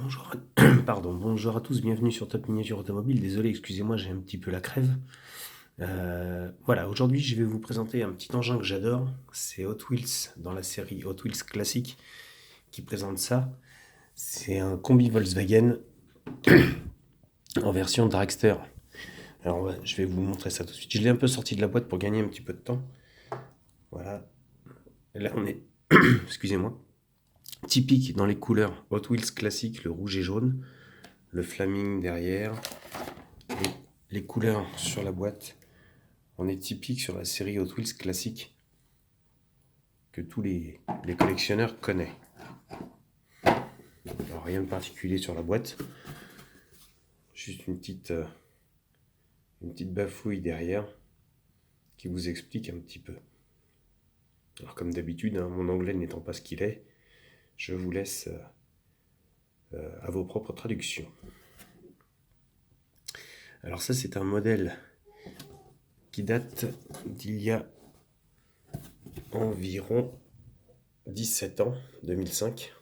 Bonjour bonjour à tous, bienvenue sur Top Miniature Automobile. Désolé, excusez-moi, j'ai un petit peu la crève. Voilà, aujourd'hui je vais vous présenter un petit engin que j'adore. C'est Hot Wheels dans la série Hot Wheels classique qui présente ça. C'est un combi Volkswagen en version dragster. Alors je vais vous montrer ça tout de suite. Je l'ai un peu sorti de la boîte pour gagner un petit peu de temps. Voilà. Et là on est, excusez-moi, typique dans les couleurs Hot Wheels classique, le rouge et jaune, le flaming derrière. Les couleurs sur la boîte, on est typique sur la série Hot Wheels classique que tous les collectionneurs connaissent. Alors, rien de particulier sur la boîte, juste une petite bafouille derrière qui vous explique un petit peu. Alors comme d'habitude, mon anglais n'étant pas ce qu'il est, je vous laisse à vos propres traductions. Alors ça, c'est un modèle qui date d'il y a environ 17 ans, 2005.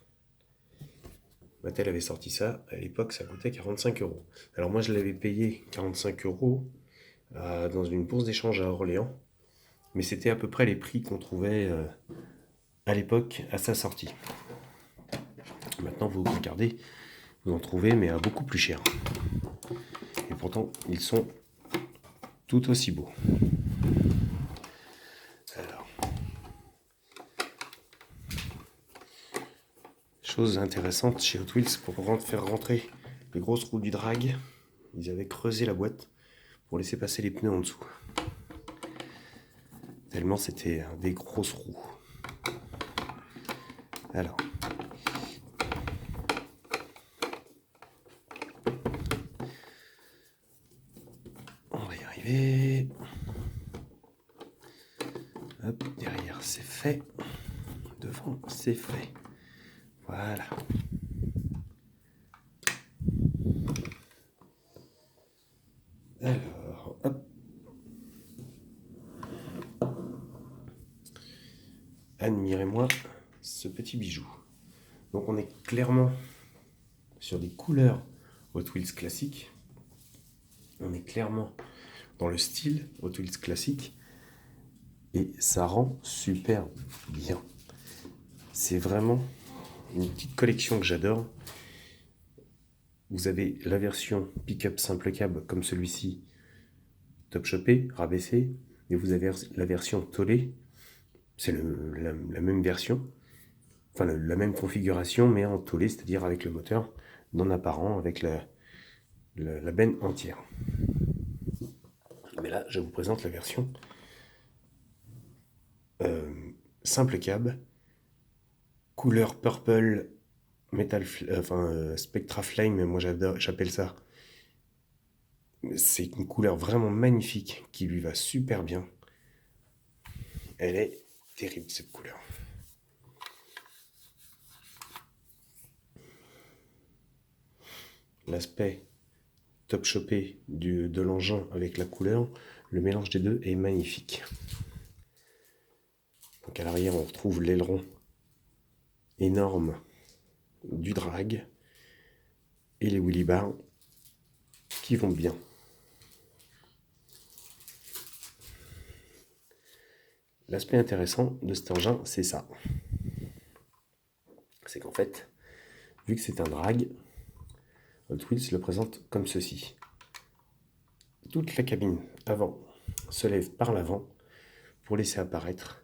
Mattel avait sorti ça, à l'époque ça coûtait 45 €. Alors moi je l'avais payé 45 € dans une bourse d'échange à Orléans, mais c'était à peu près les prix qu'on trouvait à l'époque à sa sortie. Maintenant vous regardez, vous en trouvez mais à beaucoup plus cher. Et pourtant ils sont tout aussi beaux. Alors, chose intéressante chez Hot Wheels, pour faire rentrer les grosses roues du drag, ils avaient creusé la boîte pour laisser passer les pneus en dessous. Tellement c'était des grosses roues. Alors, on va y arriver. Hop, derrière c'est fait. Devant c'est fait. Voilà. Alors, hop. Admirez-moi ce petit bijou. Donc on est clairement sur des couleurs Hot Wheels classiques. On est clairement dans le style Hot Wheels classique. Et ça rend super bien. C'est vraiment une petite collection que j'adore. Vous avez la version pick-up simple cab comme celui-ci, top shopé, rabaissé. Et vous avez la version tollé. C'est la même version. Enfin, la même configuration, mais en tollé, c'est-à-dire avec le moteur non apparent, avec la benne entière. Mais là, je vous présente la version simple cab, couleur purple metal, Spectra Flame, moi j'appelle ça. C'est une couleur vraiment magnifique qui lui va super bien. Elle est terrible cette couleur. L'aspect top chopé de l'engin avec la couleur, le mélange des deux est magnifique. Donc à l'arrière on retrouve l'aileron énorme du drag et les wheelie bars qui vont bien. L'aspect intéressant de cet engin, c'est ça. C'est qu'en fait, vu que c'est un drag, Hot Wheels le présente comme ceci. Toute la cabine avant se lève par l'avant pour laisser apparaître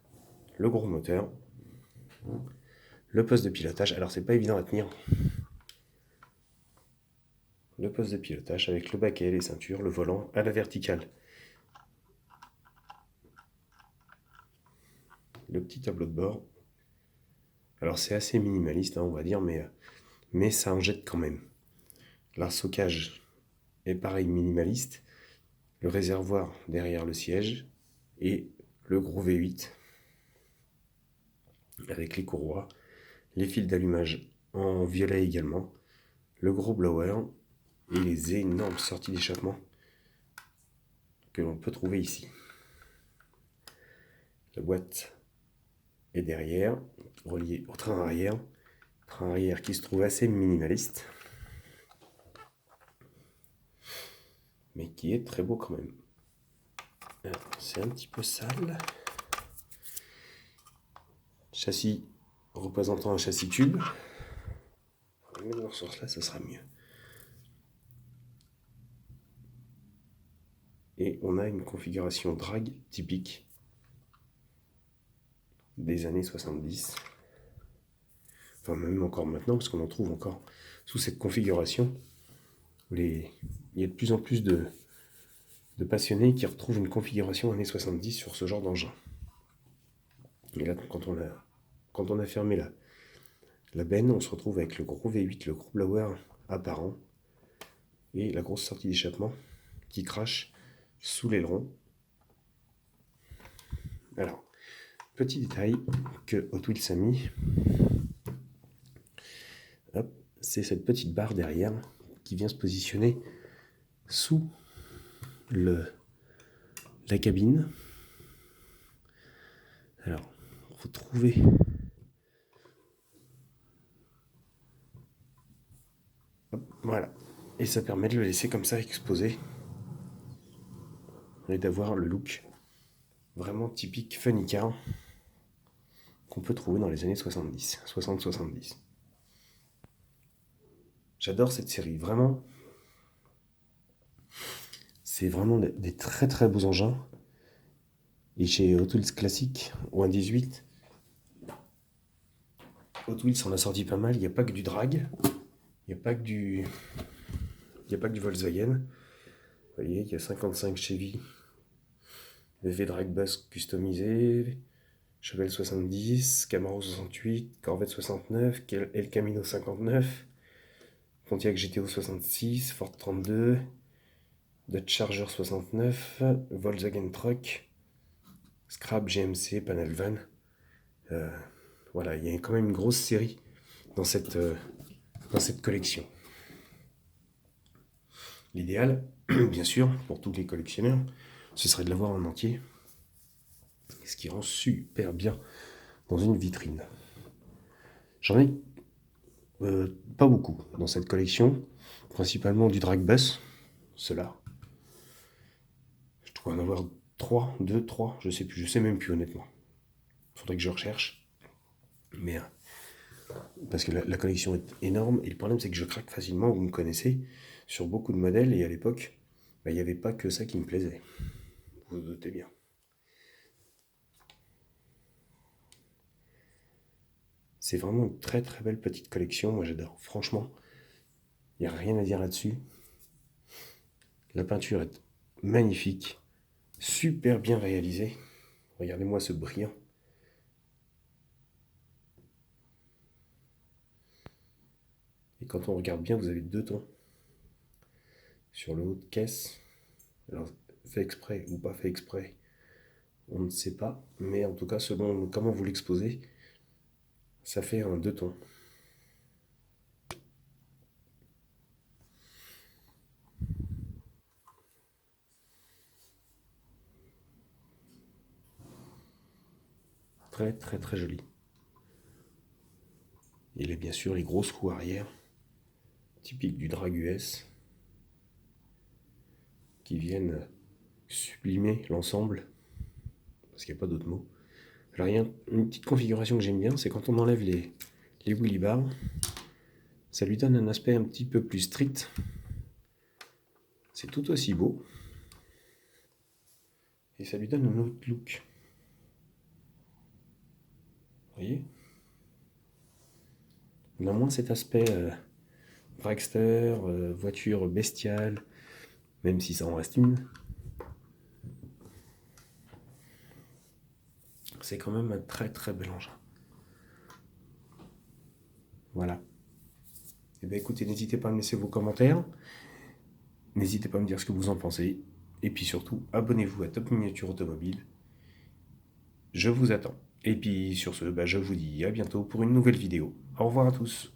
le gros moteur, le poste de pilotage. Alors c'est pas évident à tenir. Le poste de pilotage avec le baquet, les ceintures, le volant à la verticale. Le petit tableau de bord. Alors c'est assez minimaliste, on va dire, mais ça en jette quand même. L'arceaucage est pareil minimaliste. Le réservoir derrière le siège et le gros V8 avec les courroies, les fils d'allumage en violet également, le gros blower et les énormes sorties d'échappement que l'on peut trouver ici. La boîte est derrière, reliée au train arrière qui se trouve assez minimaliste. mais qui est très beau quand même. C'est un petit peu sale. Châssis représentant un châssis tube. On va le mettre dans ce sens-là, ça sera mieux. Et on a une configuration drag typique des années 70. Enfin, même encore maintenant, parce qu'on en trouve encore sous cette configuration. Il y a de plus en plus de passionnés qui retrouvent une configuration années 70 sur ce genre d'engin. Et là, quand on a fermé la benne, on se retrouve avec le gros V8, le gros blower apparent, et la grosse sortie d'échappement qui crache sous l'aileron. Alors, petit détail que Hot Wheels a mis, c'est cette petite barre derrière qui vient se positionner sous la cabine. Alors, il faut trouver voilà, et ça permet de le laisser comme ça exposé et d'avoir le look vraiment typique funny car qu'on peut trouver dans les années 70, 60-70. J'adore cette série, vraiment. C'est vraiment des très très beaux engins. Et chez Hot Wheels classique, ou un 18, Hot Wheels en a sorti pas mal. Il n'y a pas que du drag, il n'y a pas que du Volkswagen. Vous voyez, il y a 55 Chevy, VV Drag Bus customisé, Chevelle 70, Camaro 68, Corvette 69, El Camino 59, Pontiac GTO 66, Ford 32, Dodge Charger 69, Volkswagen Truck, Scrap, GMC, Panel Van. Voilà, il y a quand même une grosse série dans cette collection. L'idéal, bien sûr, pour tous les collectionneurs, ce serait de l'avoir en entier, ce qui rend super bien dans une vitrine. J'en ai pas beaucoup dans cette collection, principalement du drag bus, ceux-là. Je dois en avoir 3, je sais plus, je sais même plus honnêtement. Faudrait que je recherche. Mais parce que la collection est énorme et le problème c'est que je craque facilement, vous me connaissez, sur beaucoup de modèles et à l'époque, il n'y avait pas que ça qui me plaisait. Vous vous doutez bien. C'est vraiment une très très belle petite collection, moi j'adore. Franchement, il n'y a rien à dire là-dessus. La peinture est magnifique, super bien réalisée. Regardez-moi ce brillant. Et quand on regarde bien, vous avez 2 tons sur le haut de caisse. Alors, fait exprès ou pas fait exprès, on ne sait pas. Mais en tout cas, selon comment vous l'exposez, ça fait un 2 tons. Très très très joli. Il y a bien sûr les grosses roues arrière, typiques du drag US, qui viennent sublimer l'ensemble, parce qu'il n'y a pas d'autre mot. Alors il y a une petite configuration que j'aime bien, c'est quand on enlève les wheelie bars, ça lui donne un aspect un petit peu plus strict. C'est tout aussi beau. Et ça lui donne un autre look. Vous voyez? On a moins cet aspect dragster, voiture bestiale, même si ça en reste une. C'est quand même un très très bel engin. Voilà. Et bien écoutez, n'hésitez pas à me laisser vos commentaires. N'hésitez pas à me dire ce que vous en pensez. Et puis surtout, abonnez-vous à Top Miniature Automobile. Je vous attends. Et puis sur ce, je vous dis à bientôt pour une nouvelle vidéo. Au revoir à tous.